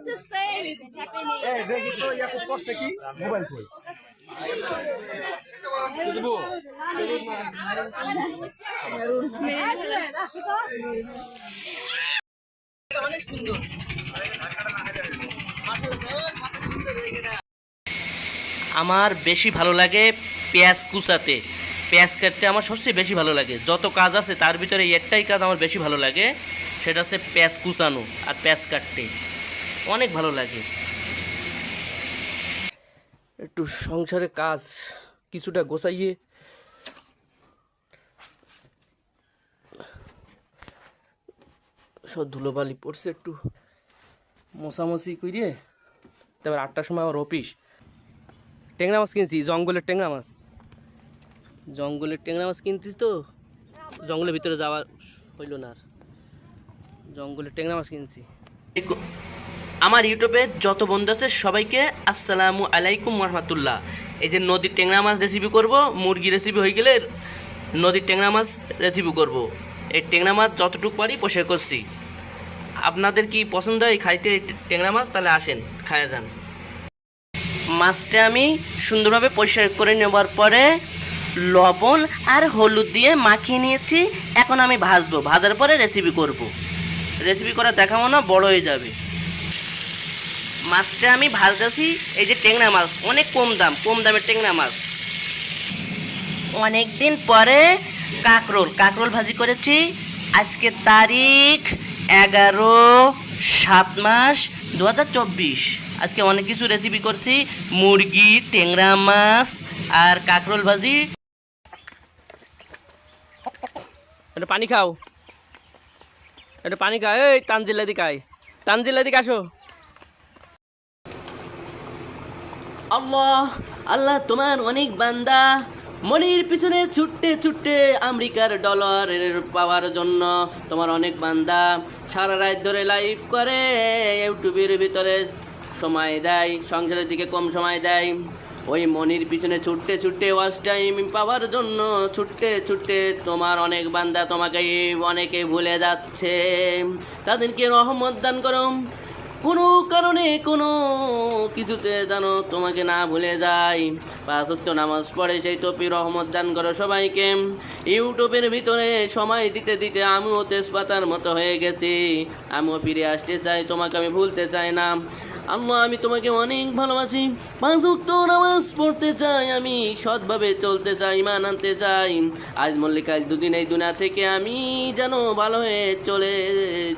the same happening. এই দেখি তো ইয়াকু করছে কি মোবাইল কই দেবো অনেক সুন্দর আমার বেশি ভালো লাগে পেঁয়াজ কুচাতে, পেঁয়াজ কাটতে আমার সবচেয়ে বেশি ভালো লাগে। যত কাজ আছে তার ভিতরে একটাই কাজ আমার বেশি ভালো লাগে, সেটা হচ্ছে পেঁয়াজ কুচানো আর পেঁয়াজ কাটতে অনেক ভালো লাগে। একটু সংসারে কাজ কিছুটা গোছাইয়ে সব ধুলোবালি পড়ছে, একটু মশামশি করিয়ে তারপর 8টার সময় আমার অফিস। ট্যাংরা মাছ কিনছি, জঙ্গলের ট্যাংরা মাছ, জঙ্গলের ট্যাংরা মাছ কিনছিস তো জঙ্গলের ভিতরে যাওয়া হইল না আর, জঙ্গলের ট্যাংরা মাছ কিনছি। আমার ইউটিউবে যত বন্ধু আছে সবাইকে আসসালামু আলাইকুম রহমতুল্লাহ। এই যে নদীর ট্যাংরা মাছ রেসিপি করব, মুরগি রেসিপি হয়ে গেলে নদীর ট্যাংরা মাছ রেসিপি করব। এই ট্যাংরা মাছ যতটুকু পারি পরিষ্কার করছি। আপনাদের কি পছন্দ হয় খাইতে ট্যাংরা মাছ? তাহলে আসেন খায়া যান। মাছটা আমি সুন্দরভাবে পরিষ্কার করে নেবার পরে লবণ আর হলুদ দিয়ে মাখিয়ে নিয়েছি। এখন আমি ভাজবো, ভাজার পরে রেসিপি করব। রেসিপি করা দেখাবো না, বড় হয়ে যাবে। মাছটা আমি ভাজতেছি, এই যে ট্যাংরা মাছ অনেক কম দামের ট্যাংরা মাছ। অনেক দিন পরে কাঁকরোল ভাজি করেছি। আজকে তারিখ 11/7/2024। আজকে অনেক কিছু রেসিপি করছি, মুরগি, ট্যাংরা মাছ আর কাঁকরোল ভাজি। এটা পানি খাও, এটা পানি খাও। এই তানজিলা দিকে আসো। আল্লাহ আল্লাহ তোমার অনেক বান্দা মনির পিছনে ছুটতে আমেরিকার ডলারের পাওয়ার জন্য তোমার অনেক বান্দা সারা রাত ধরে লাইভ করে, ইউটিউবের ভিতরে সময় দেয়, সংসারের দিকে কম সময় দেয়। ওই মনির পিছনে ছুটতে ওয়াচ টাইম পাওয়ার জন্য ছুটতে তোমার অনেক বান্দা তোমাকে অনেকে ভুলে যাচ্ছে। তাদেরকে রহমত দান করো, কোনো কারণে কোনো কিছুতে যেন তোমাকে না ভুলে যায়। 5 ওয়াক্ত নামাজ পড়ে সেই তৌফিক রহমত দান করো সবাইকে। ইউটিউবের ভিতরে সময় দিতে আমিও তেজপাতার মতো হয়ে গেছি, আমিও ফিরে আসতে চাই, তোমাকে আমি ভুলতে চাই না। আল্লাহ আমি তোমাকে অনেক ভালোবাসি। 5 ওয়াক্ত নামাজ পড়তে চাই, আমি সৎভাবে চলতে চাই, ঈমান আনতে চাই। আজ মল্লিক আজ দুদিন এই দুনিয়া থেকে আমি যেন ভালো হয়ে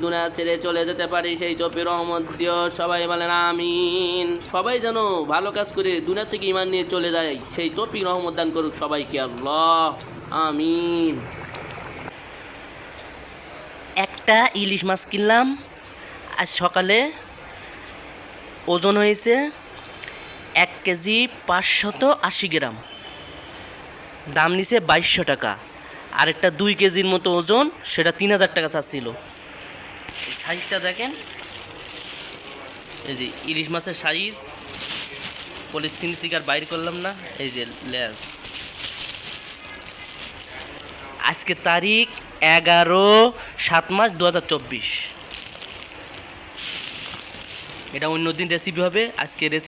দুনিয়া ছেড়ে চলে যেতে পারি, সেই তৌফিক রহমত দিও। সবাই বলেন আমিন। সবাই যেন ভালো কাজ করে দুনিয়া থেকে ঈমান নিয়ে চলে যায়, সেই তৌফিক রহমত দান করুক সবাইকে আল্লাহ, আমিন। একটা ইলিশ মাছ কিনলাম আজ সকালে, ওজন হয়েছে 1 কেজি 580 গ্রাম, দাম নিছে 2200 টাকা। আর একটা 2 কেজির মতো ওজন, সেটা 3000 টাকা চাচ্ছিল। সাইজটা দেখেন, এই যে ইলিশ মাছের সাইজ, পলিথিন থেকে আর বাইর করলাম না। এই যে লেজ। আজকে তারিখ 11/7/2024। এটা অন্য দিন রেসিপি হবে, আজকে রেসিপি